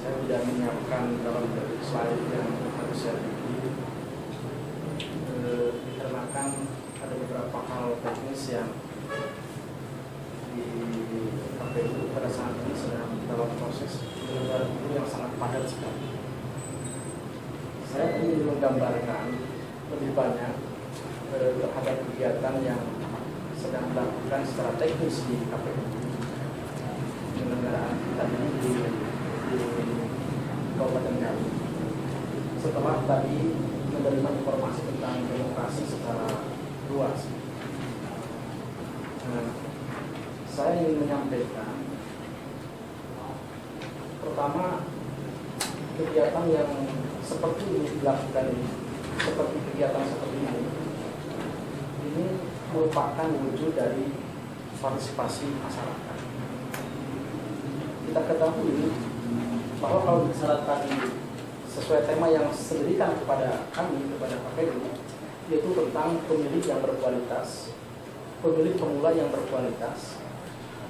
Saya tidak menyiapkan dalam bentuk slide yang harus saya bikin, dikarenakan ada beberapa hal teknis yang di KPU pada saat ini sedang dalam proses penyelenggaraan yang sangat padat sekali. Saya ingin menggambarkan lebih banyak terhadap kegiatan yang sedang dilakukan secara teknis di KPU penyelenggaraan tadi di Kabupaten Garut. Setelah tadi menerima informasi tentang demokrasi secara luas, saya ingin menyampaikan pertama, kegiatan yang seperti ini dilakukan, seperti kegiatan seperti ini merupakan wujud dari partisipasi masyarakat. Kita ketahui bahwa kalau bicara tadi sesuai tema yang diberikan kepada kami, kepada KPU, yaitu tentang pemilih yang berkualitas, pemilih pemula yang berkualitas.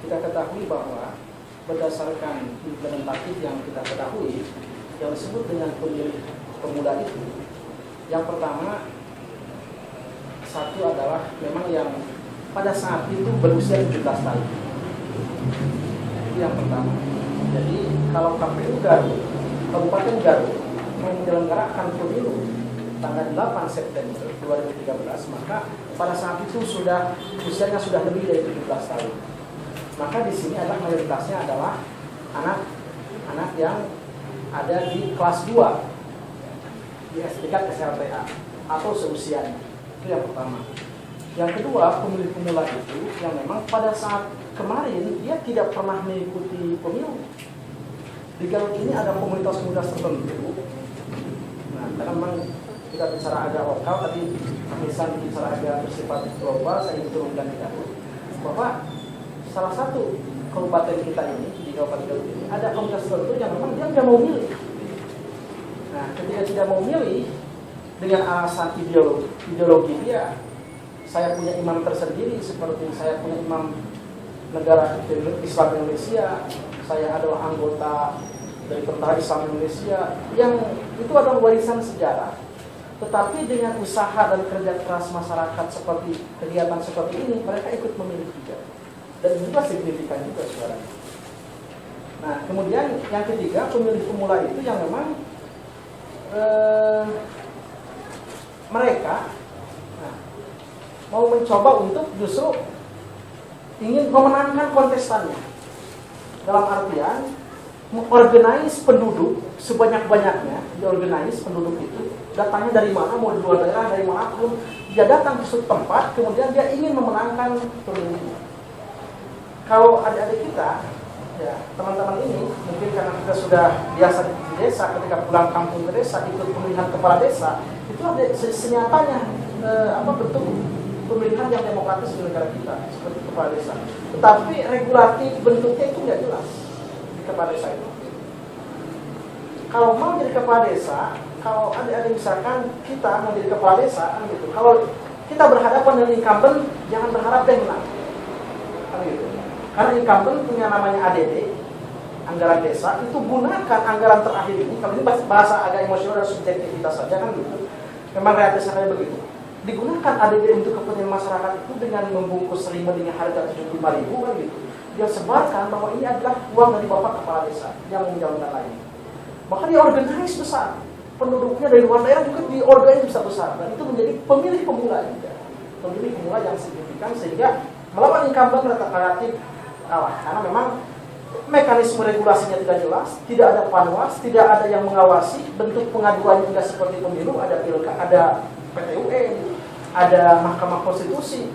Kita ketahui bahwa berdasarkan implementatif yang kita ketahui, yang disebut dengan pemilih pemula itu, yang pertama, satu adalah memang yang pada saat itu berusia 17 tahun. Itu yang pertama. Jadi kalau KPU Garut, Kabupaten Garut menyelenggarakan pemilu tanggal 8 September 2013, maka pada saat itu sudah usianya sudah lebih dari 17 tahun. Maka di sini adalah mayoritasnya adalah anak-anak yang ada di kelas 2 di tingkat SLTA atau seusianya. Itu yang pertama. Yang kedua, pemilih pemula itu yang memang pada saat kemarin dia tidak pernah mengikuti pemilu. Di Garut ini ada komunitas-komunitas tertentu. Nah, karena memang kita bicara agak lokal, tadi misalnya bicara agak bersifat global, saya ingin turunkan di Garut bahwa salah satu kabupaten kita ini, di Kabupaten Garut ini, ada komunitas tertentu yang memang dia tidak mau milih. Nah, ketika tidak mau milih dengan alasan ideologi dia, saya punya imam tersendiri, seperti saya punya imam negara Islam Indonesia, saya adalah anggota dari Tentara Islam Indonesia, yang itu adalah warisan sejarah. Tetapi dengan usaha dan kerja keras masyarakat seperti kegiatan seperti ini, mereka ikut memilih juga. Dan juga signifikan juga suara. Nah, kemudian yang ketiga, pemilih pemula itu yang memang mereka mau mencoba untuk justru ingin memenangkan kontestannya. Dalam artian mengorganize penduduk sebanyak-banyaknya, diorganize penduduk itu, datangnya dari mana, mau di luar daerah, dari mana pun, dia datang ke suatu tempat, kemudian dia ingin memenangkan pemilu. Kalau adik-adik kita, ya teman-teman ini, mungkin karena kita sudah biasa di desa, ketika pulang kampung ke desa, ikut pemilihan kepala desa, itu ada senyatanya bentuk pemilihan yang demokratis di negara kita, seperti kepala desa. Tetapi regulatif bentuknya itu nggak jelas di kepala desa itu. Kalau mau jadi kepala desa, kalau ada misalkan kita mau jadi kepala desa, gitu. Kalau kita berhadapan dengan incumbent, jangan berharap dia menang, gitu. Karena incumbent punya namanya ADD, anggaran desa, itu gunakan anggaran terakhir ini. Kalau ini bahasa agak emosional dan subjektivitas saja kan gitu. Memang realitasnya begitu. Digunakan ADD untuk kepentingan masyarakat itu dengan membungkus selimut dengan harga 75.000 kan gitu. Dia sebarkan bahwa ini adalah uang dari bapak kepala desa yang menjalankan lain. Maka dia organize besar. Penduduknya dari luar daerah juga diorganize besar-besar. Dan itu menjadi pemilih pemula juga. Pemilih pemula yang signifikan sehingga melawan incumbent relatif kalah. Karena memang mekanisme regulasinya tidak jelas, tidak ada panwas, tidak ada yang mengawasi, bentuk pengaduannya juga seperti pemilu, ada pilkada, ada PTUN, ada Mahkamah Konstitusi,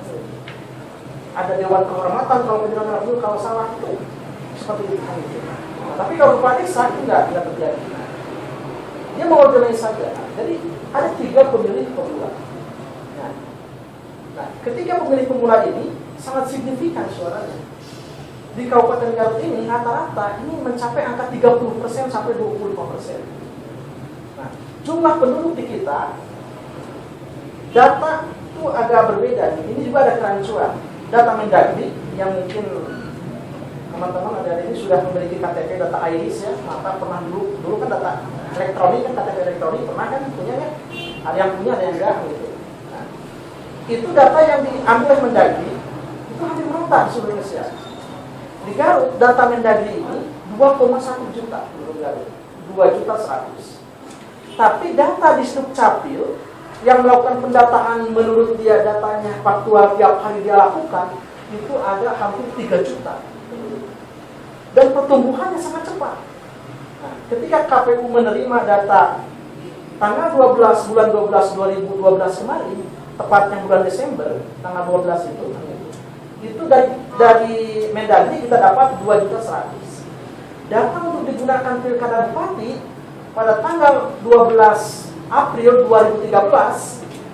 ada Dewan Kehormatan kalau penyelenggara pemilu kalau salah itu seperti itu. Nah, tapi kalau kepala desa tidak terjadi. Dia mau organize saja. Jadi ada 3 pemilih pemula. Nah, ketika pemilih pemula ini sangat signifikan suaranya. Di Kabupaten Garut ini rata-rata ini mencapai angka 30% sampai 25%. Nah, jumlah penduduk di kita, data itu agak berbeda. Ini juga ada kerancuan. Data Mendagri yang mungkin teman-teman ada ini sudah memiliki KTP data iris ya, maka pernah dulu kan data elektronik kan, KTP elektronik pernah kan punya ya, ada yang punya ada yang enggak gitu. Nah, itu data yang diambil oleh Mendagri itu hampir merata di seluruh Indonesia. Di Garut data Mendagri ini 2,1 juta menurut Garut, 2.100.000. Tapi data di Dukcapil yang melakukan pendataan menurut dia datanya faktual tiap hari dia lakukan itu ada hampir 3 juta. Dan pertumbuhannya sangat cepat. Nah, ketika KPU menerima data tanggal 12 bulan 12 2012 kemarin, tepatnya bulan Desember tanggal 12 itu dari Mendagri kita dapat 2.100.000. Data untuk digunakan pilkada Bupati pada tanggal 12 April 2013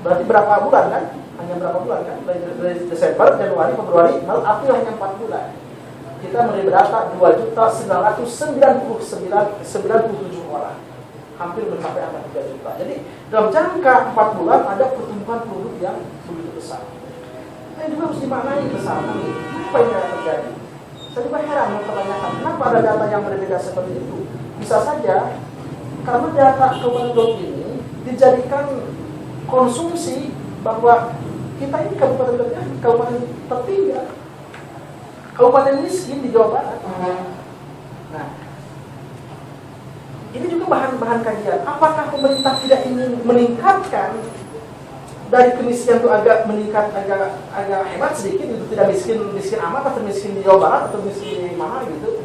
berarti berapa bulan kan? Hanya berapa bulan kan? Dari Desember, Januari, Februari, Maret, April hanya 4 bulan. Kita menerima data 2.997.000 orang, hampir mencapai angka 3 juta. Jadi dalam jangka 4 bulan ada pertumbuhan penduduk yang begitu besar. Nah, juga harus dimaknai bersama nih, apa yang terjadi? Saya juga heran mempertanyakan kenapa ada data yang berbeda seperti itu. Bisa saja karena data Kabupaten Garut ini dijadikan konsumsi bahwa kita ini kabupaten tertinggal, kabupaten miskin di Jawa Barat. Nah, ini juga bahan-bahan kajian. Apakah pemerintah tidak ingin meningkatkan dari kemiskinan itu agak meningkat, agak hebat sedikit, itu tidak miskin amat atau miskin di Jawa Barat atau miskin di mana gitu.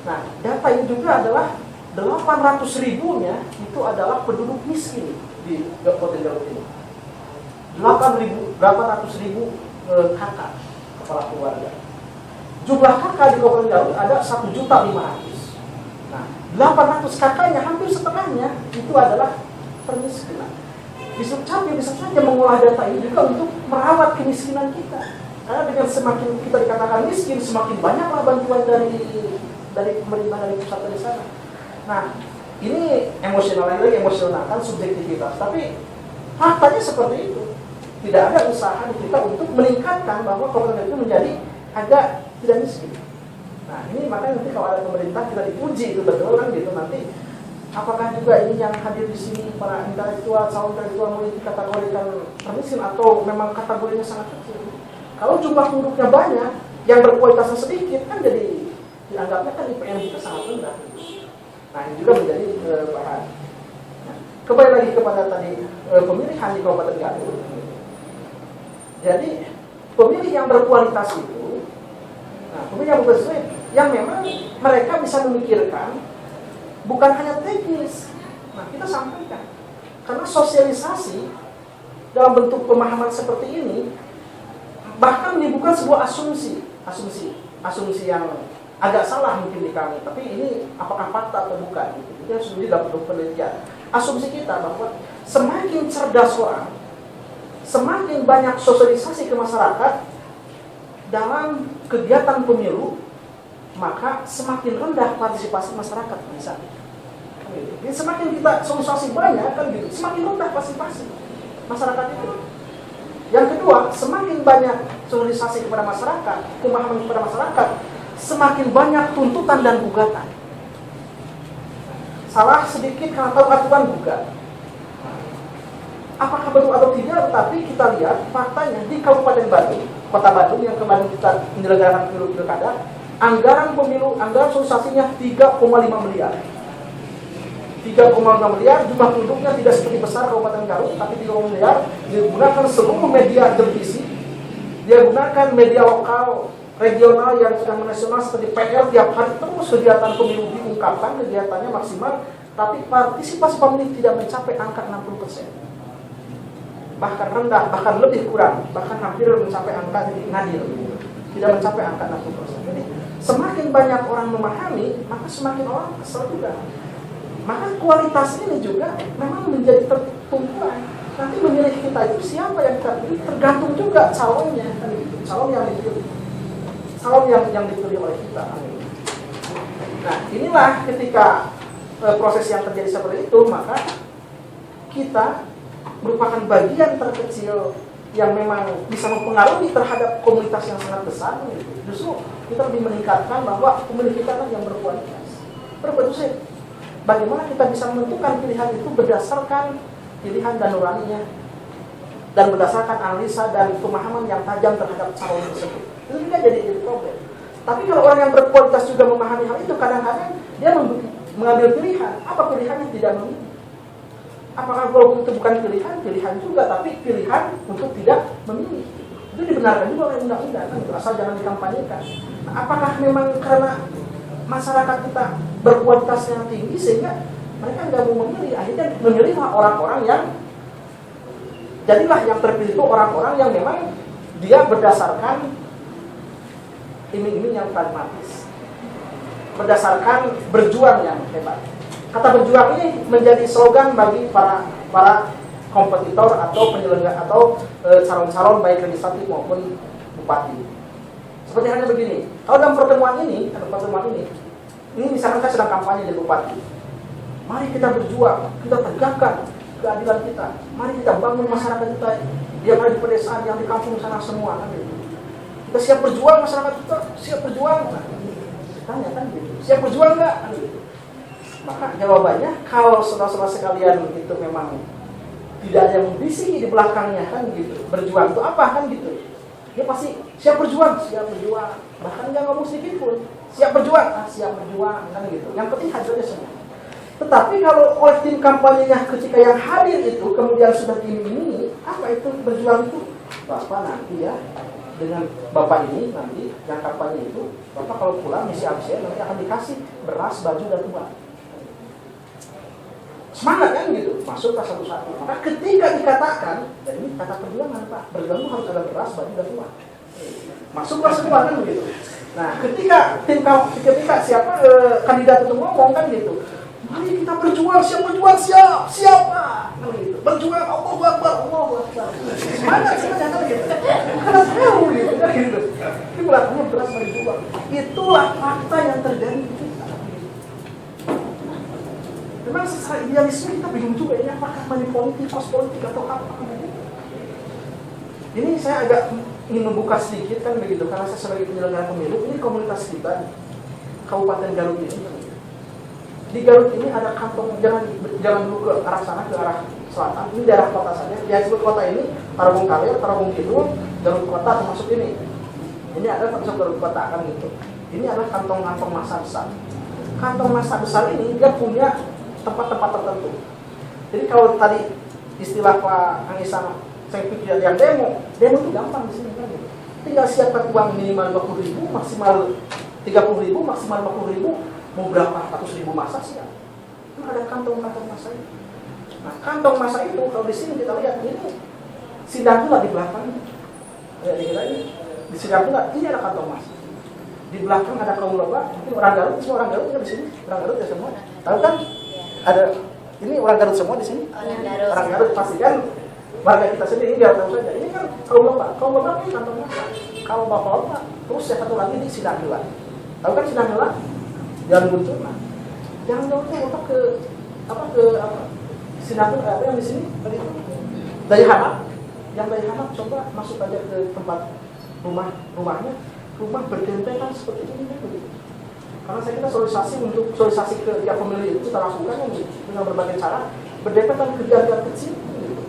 Nah, data ini juga adalah 800.000-nya itu adalah penduduk miskin di Kabupaten Garut ini. 800.000 kakak kepala keluarga. Jumlah kakak di Kabupaten Garut ada 1.500.000. Nah, 800 kakaknya hampir setengahnya itu adalah permiskinan. Di Dukcapil bisa saja mengolah data ini juga untuk merawat kemiskinan kita. Karena dengan semakin kita dikatakan miskin, semakin banyaklah bantuan dari pemerintah dari pusat dari sana. Nah, ini emosional lagi, emosional kan subjektivitas. Tapi faktanya seperti itu. Tidak ada usaha di kita untuk meningkatkan bahwa Kabupaten itu menjadi agak tidak miskin. Nah, ini makanya nanti kalau ada pemerintah kita dipuji itu betul kan gitu nanti. Apakah juga ini yang hadir di sini para intelektual, calon intelektual mau dikategorikan termiskin atau memang kategorinya sangat kecil? Kalau jumlah penduduknya banyak, yang berkualitasnya sedikit kan jadi dianggapnya kan IPM kita sangat rendah. Nah, ini juga menjadi bahan. Nah, kembali lagi kepada tadi pemilihan di Kabupaten Garut. Jadi pemilih yang berkualitas itu, nah pemilih yang berkualitas yang memang mereka bisa memikirkan bukan hanya teknis. Nah, kita sampaikan karena sosialisasi dalam bentuk pemahaman seperti ini bahkan menimbulkan sebuah asumsi yang agak salah mungkin di kami, tapi ini apakah fakta atau bukan? Itu harus dalam bentuk penelitian. Asumsi kita bahwa semakin cerdas orang, semakin banyak sosialisasi ke masyarakat dalam kegiatan pemilu, maka semakin rendah partisipasi masyarakat misalnya. Jadi semakin kita sosialisasi banyak kan gitu, semakin rendah partisipasi masyarakat itu. Yang kedua, semakin banyak sosialisasi kepada masyarakat, pemahaman kepada masyarakat, semakin banyak tuntutan dan gugatan. Salah sedikit karena tahu aturan gugat. Apakah betul atau tidak, tetapi kita lihat faktanya di Kabupaten Bandung, Kota Bandung yang kemarin kita menyelenggarakan pilkada, anggaran pemilu, anggaran sosialisasinya 3,5 miliar. 3,5 miliar, jumlah penduduknya tidak seperti besar Kabupaten Garut, tapi 3,5 miliar, digunakan seluruh media televisi, dia gunakan media lokal, regional yang sudah nasional seperti PR, tiap hari terus kegiatan pemilu diungkapkan, kegiatannya maksimal, tapi partisipasi pemilih tidak mencapai angka 60%. Bahkan rendah, bahkan lebih kurang, bahkan hampir mencapai angka nadir, tidak mencapai angka 60%. Jadi semakin banyak orang memahami, maka semakin orang kesal juga. Maka kualitas ini juga memang menjadi tertumpuan. Nanti memilih kita itu siapa yang kita pilih tergantung juga calonnya, kan gitu. Calon yang dipilih, calon yang dipilih oleh kita. Nah, inilah ketika proses yang terjadi seperti itu, maka kita merupakan bagian terkecil yang memang bisa mempengaruhi terhadap komunitas yang sangat besar, gitu. Justru kita lebih meningkatkan bahwa pemilih kita kan yang berkualitas, berproduktif. Bagaimana kita bisa menentukan pilihan itu berdasarkan pilihan dan nuraninya, dan berdasarkan analisa dan pemahaman yang tajam terhadap calon tersebut. Itu juga jadi problem. Tapi kalau orang yang berkualitas juga memahami hal itu, kadang-kadang dia mengambil pilihan. Apa pilihannya? Tidak memilih. Apakah golput itu bukan pilihan? Pilihan juga, tapi pilihan untuk tidak memilih. Itu dibenarkan juga oleh undang-undang, kan? Asal jangan dikampanyekan. Nah, apakah memang karena masyarakat kita berkualitas yang tinggi sehingga mereka nggak mau memilih? Akhirnya memilihlah orang-orang yang, jadilah yang terpilih itu orang-orang yang memang dia berdasarkan iming-iming yang pragmatis, berdasarkan berjuang yang hebat. Kata berjuang ini menjadi slogan bagi para kompetitor atau penyelenggara atau calon-calon baik legislatif maupun bupati. Seperti halnya begini, kalau dalam pertemuan ini misalkan saya sedang kampanye jadi bupati. Mari kita berjuang, kita tegakkan keadilan kita. Mari kita bangun masyarakat kita yang ada di pedesaan, yang di kampung sana semua, kan gitu. Kita siap berjuang, masyarakat kita siap berjuang. Nah, tanya kan gitu, siap berjuang nggak? Kan gitu. Maka jawabannya, kalau saudara-saudara sekalian itu memang tidak ada yang membisiki di belakangnya, kan gitu. Berjuang itu apa, kan gitu. Dia pasti siap berjuang. Bahkan nggak ngomong sedikit pun, siap berjuang, siap berjuang, kan gitu. Yang penting hadirnya semua. Tetapi kalau oleh tim kampanyenya ketika yang hadir itu kemudian sudah diiming-imingi, apa itu berjuang itu? Bapak nanti ya, dengan Bapak ini nanti yang kampanye itu, Bapak kalau pulang misi ABCN nanti akan dikasih beras, baju, dan uang. Semangat kan gitu, masuk ke satu-satu. Maka ketika dikatakan, dan ini kata perjuangan Pak, berjuang itu harus ada beras, baju, dan uang. Masuklah semua kan begitu. Nah, ketika kandidat itu ngomong kan gitu, mari kita berjuang, siapa? Kan gitu. Berjuang, Allahu Akbar. Semangat kan gitu. Karena tahu gitu kan gitu. Ini belakangnya beras, baju, uang. Itulah fakta yang terjadi di kita. Memang secara idealisme kita bingung juga ini apakah money politik, kos politik atau apa. Ini saya agak ingin membuka sedikit kan begitu, karena saya sebagai penyelenggara pemilu, ini komunitas kita Kabupaten Garut ini. Di Garut ini ada kantong, jangan dulu ke arah sana, ke arah selatan. Ini daerah kota saja. Yang disebut kota ini Tarogong Kaler, Tarogong Kidul, Garut Kota termasuk ini. Ini ada termasuk Garut Kota kan gitu. Ini adalah kantong-kantong massa besar. Kantong massa besar ini dia punya tempat-tempat tertentu. Jadi kalau tadi istilah Pak Angisan saya pikir yang demo itu gampang di sini kan gitu. Tinggal siapkan uang minimal 50.000, maksimal 30.000, maksimal 50.000, mau berapa 100.000 massa siap. Nah, ada kantong-kantong massa itu. Nah, kantong massa itu kalau di sini kita lihat ini Sidakula di belakang. Ya, di Sidakula ini ada kantong massa. Di belakang ada kaum loba, mungkin orang Garut, semua orang Garut ya di sini. Orang Garut ya semua. Tahu kan? Ada ini orang Garut semua di sini. Orang Garut pasti kan warga kita sendiri biar tahu saja. Ini kan kaum loba ini kantong massa. Kalau bapak terus yang satu lagi di Sidakula. Tahu kan Sidakula? Jalan Guntur. Nah, jangan jauh tuh ke Sidakula apa yang di sini tadi itu Daya Harap. Yang Daya Harap coba masuk aja ke tempat rumahnya, rumah berdempetan seperti ini kan begitu. Karena saya kira sosialisasi ke tiap pemilih itu kita lakukan dengan berbagai cara, berdempetan ke gang kecil. Gitu.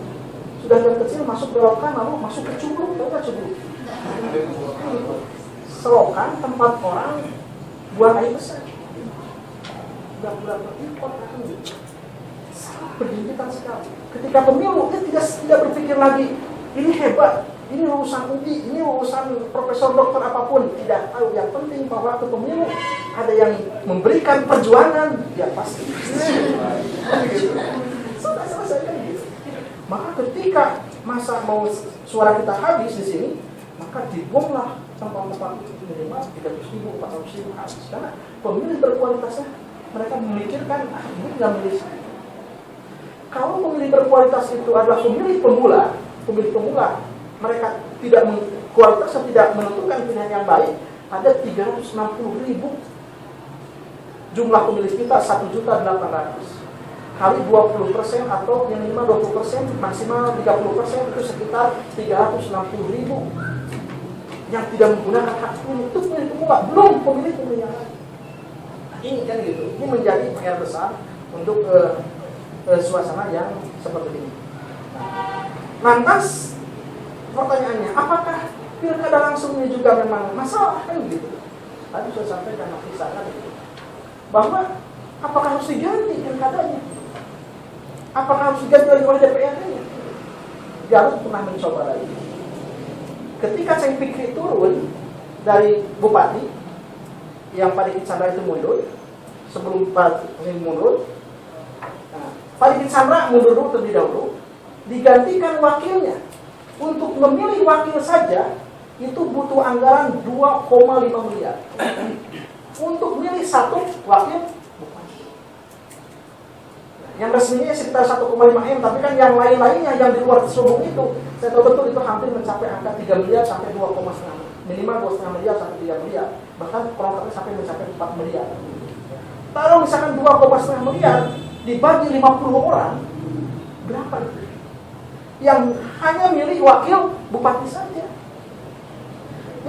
Sudah gang kecil masuk belokan lalu masuk ke Cubruk, tahu nggak Cubruk? Selokan tempat orang buang air besar. Bulan impor kan gitu. Sangat berdempetan sekali. Ketika pemilu dia tidak berpikir lagi ini hebat. Ini lulusan UI, ini lulusan profesor doktor apapun, tidak tahu. Yang penting bahwa waktu pemilu ada yang memberikan perjuangan, ya pasti. Selesai kan gitu. Maka ketika masa mau suara kita habis di sini, maka dibuanglah tempat-tempat minimal 300.000, 400.000 habis. Karena pemilih berkualitasnya mereka memikirkan, ini nggak milih saya. Kalau pemilih berkualitas itu adalah pemilih pemula, mereka tidak kualitas dan tidak menentukan pilihan yang baik. Ada 360.000 jumlah pemilih kita 1.800.000. kali 20% atau yang minimal 20%, maksimal 30%, itu sekitar 360.000 yang tidak menggunakan hak pilih. Itu pemilih pemula, belum pemilih yang lain. Ini kan gitu, ini menjadi PR besar untuk suasana yang seperti ini. Lantas pertanyaannya, apakah pilkada langsung ini juga memang masalah kan gitu? Tadi saya sampaikan misalkan gitu, bahwa apakah harus diganti pilkadanya? Apakah harus diganti lagi oleh DPR-nya? Jarod pernah mencoba lagi. Ketika Cheng Fikri turun dari bupati, yang Pak Diki Chandra itu mundur, sebelum Pak ini mundur, Pak Diki Chandra mundur dulu terlebih dahulu, digantikan wakilnya. Untuk memilih wakil saja itu butuh anggaran 2,5 miliar. Untuk milih satu wakil bupati. Yang resminya sekitar 1,5 M, tapi kan yang lain-lainnya yang di luar terselubung itu, saya tahu betul itu hampir mencapai angka 3 miliar sampai 2,5, minimal 2,5 miliar sampai 3 miliar, bahkan kurang sampai mencapai 4 miliar. Kalau misalkan 2,5 miliar dibagi 50 orang, berapa itu? Yang hanya milih wakil bupati saja.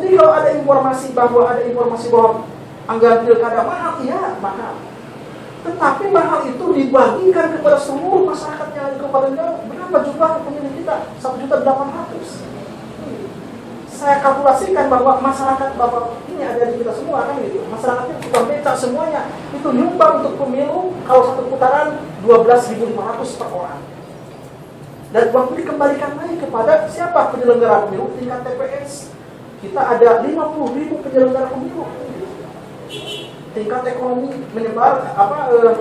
Jadi kalau ada informasi bahwa anggaran pilkada mahal, iya mahal. Tetapi mahal itu dibagikan kepada seluruh masyarakat yang ada di Kabupaten Garut. Berapa jumlah pemilih kita? 1.800.000. Saya kalkulasikan bahwa masyarakat Bapak ini ada di kita semua kan gitu. Masyarakatnya tukang becak semuanya itu nyumbang untuk pemilu kalau satu putaran 12.500 per orang. Dan uang itu dikembalikan lagi kepada siapa? Penyelenggara pemilu tingkat TPS. Kita ada 50.000 penyelenggara pemilu. Tingkat ekonomi menyebar,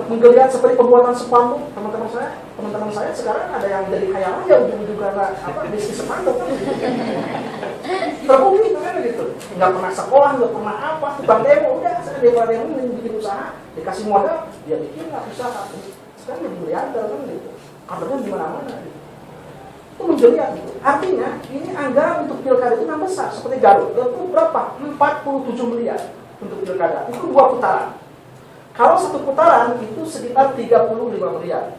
menggeliat seperti pembuatan spanduk. Teman-teman saya sekarang ada yang jadi kaya raya ujung-ujung karena bisnis spanduk. Terbukti itu kan gitu. Nggak pernah sekolah, nggak pernah apa, tukang demo, udah saya demo bikin usaha, dikasih modal, dia bikin nggak usaha. Sekarang jadi miliarder kan gitu. Kadernya di mana-mana gitu. Itu menggeliat gitu. Artinya ini anggaran untuk pilkada itu yang besar. Seperti Garut, itu berapa? 47 miliar untuk pilkada. Itu 2 putaran. Kalau 1 putaran itu sekitar 35 miliar.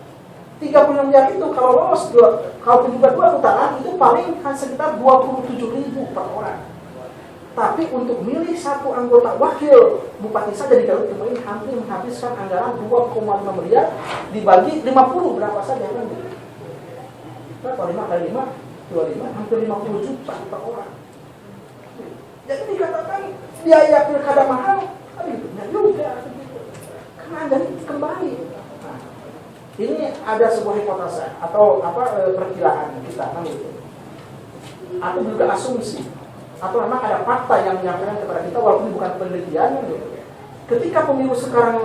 35 miliar itu kalau lolos kalau juga 2 putaran itu paling sekitar 27.000 per orang. Tapi untuk milih satu anggota wakil bupati saja di Garut kemarin hampir menghabiskan anggaran 2,5 miliar dibagi 50 berapa saja kan? Berapa? 5 kali 5, 25, hampir 50 juta per orang. Jadi dikatakan biaya pilkada mahal, kan gitu. Nah juga, gitu. Karena Anda kembali. Nah, ini ada sebuah hipotesa atau perkiraan kita kan gitu. Atau juga asumsi. Atau memang ada fakta yang menyampaikan kepada kita walaupun bukan penelitian gitu. Ketika pemilu sekarang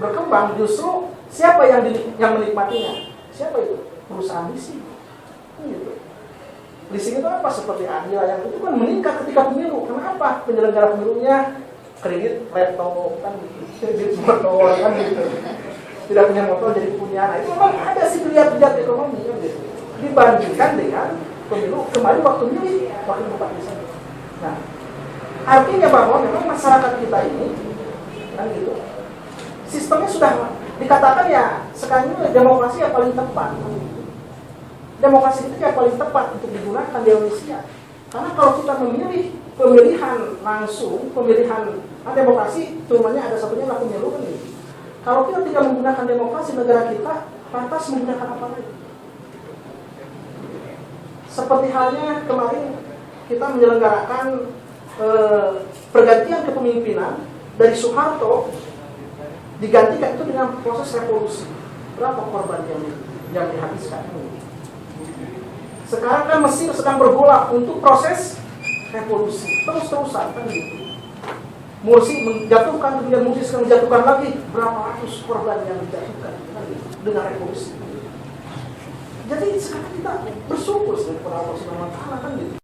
berkembang, justru siapa yang menikmatinya? Siapa itu? Perusahaan leasing. Gitu. Leasing itu apa? Seperti Adila yang itu kan meningkat ketika pemilu. Kenapa? Penyelenggara pemilunya kredit laptop kan, kredit motor kan gitu. Tidak punya motor jadi punya. Nah, itu memang ada sih lihat-lihat ekonomi kan gitu. Dibandingkan dengan pemilu kemarin waktu milih wakil bupati saja. Nah, artinya bahwa memang masyarakat kita ini kan gitu. Sistemnya sudah dikatakan ya sekarang ini demokrasi yang paling tepat. Demokrasi itu yang paling tepat untuk digunakan di Indonesia. Karena kalau kita memilih pemilihan langsung, demokrasi, turunannya ada satunya adalah pemilu kan gitu. Kalau kita tidak menggunakan demokrasi, negara kita pantas menggunakan apa lagi? Seperti halnya kemarin kita menyelenggarakan pergantian kepemimpinan dari Soeharto digantikan itu dengan proses revolusi. Berapa korban yang dihabiskan? Sekarang kan Mesir sedang bergolak untuk proses revolusi terus-terusan kan gitu. Morsi menjatuhkan, kemudian Morsi sekarang menjatuhkan lagi berapa ratus korban yang dijatuhkan kan gitu, dengan revolusi. Jadi sekarang kita bersyukur kepada Allah Subhanahu wa Ta'ala kan gitu.